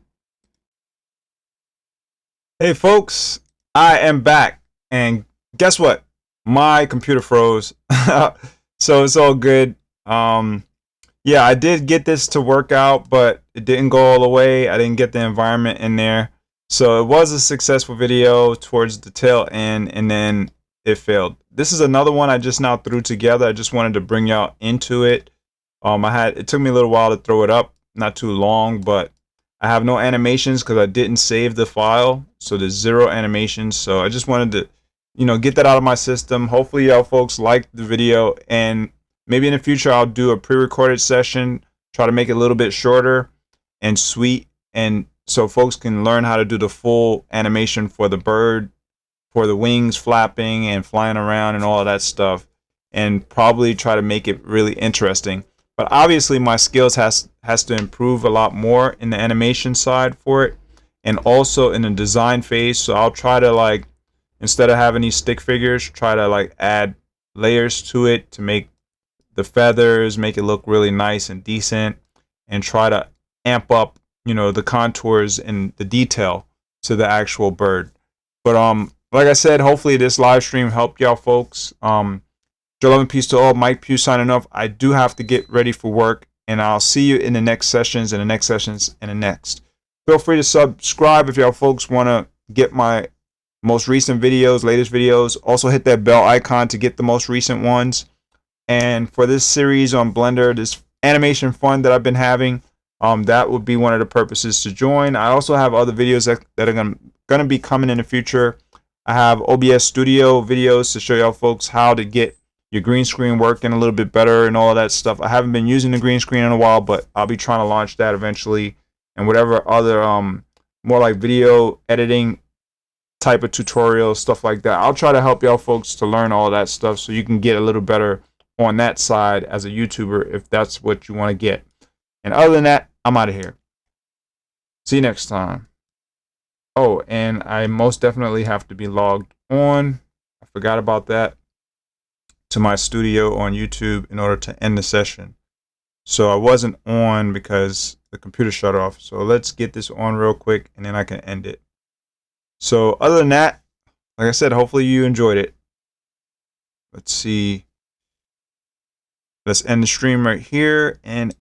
Speaker 1: hey folks, I am back. And guess what? My computer froze. So it's all good. Yeah, I did get this to work out, but it didn't go all the way. I didn't get the environment in there. So it was a successful video towards the tail end, and then it failed. This is another one I just now threw together. I just wanted to bring y'all into it. It took me a little while to throw it up, not too long, but I have no animations because I didn't save the file. So there's 0 animations. So I just wanted to, you know, get that out of my system. Hopefully y'all folks liked the video, and maybe in the future I'll do a pre-recorded session, try to make it a little bit shorter and sweet, and so folks can learn how to do the full animation for the bird, for the wings flapping and flying around and all of that stuff, and probably try to make it really interesting. But obviously my skills has to improve a lot more in the animation side for it, and also in the design phase. So I'll try to, like, instead of having these stick figures, try to like add layers to it to make the feathers, make it look really nice and decent, and try to amp up, you know, the contours and the detail to the actual bird. But like I said, hopefully this live stream helped y'all folks. Joe love and peace to all. Mike Pugh signing off. I do have to get ready for work, and I'll see you in the next sessions and the next sessions and the next. Feel free to subscribe if y'all folks want to get my most recent videos, latest videos. Also hit that bell icon to get the most recent ones. And for this series on Blender, this animation fun that I've been having, that would be one of the purposes to join. I also have other videos that are going to be coming in the future. I have OBS Studio videos to show y'all folks how to get your green screen working a little bit better and all of that stuff. I haven't been using the green screen in a while, but I'll be trying to launch that eventually. And whatever other more like video editing type of tutorials, stuff like that, I'll try to help y'all folks to learn all of that stuff so you can get a little better on that side as a YouTuber if that's what you want to get. And other than that, I'm out of here. See you next time. Oh, and I most definitely have to be logged on. I forgot about that. To my studio on YouTube in order to end the session. So I wasn't on because the computer shut off. So let's get this on real quick and then I can end it. So other than that, like I said, hopefully you enjoyed it. Let's see. Let's end the stream right here and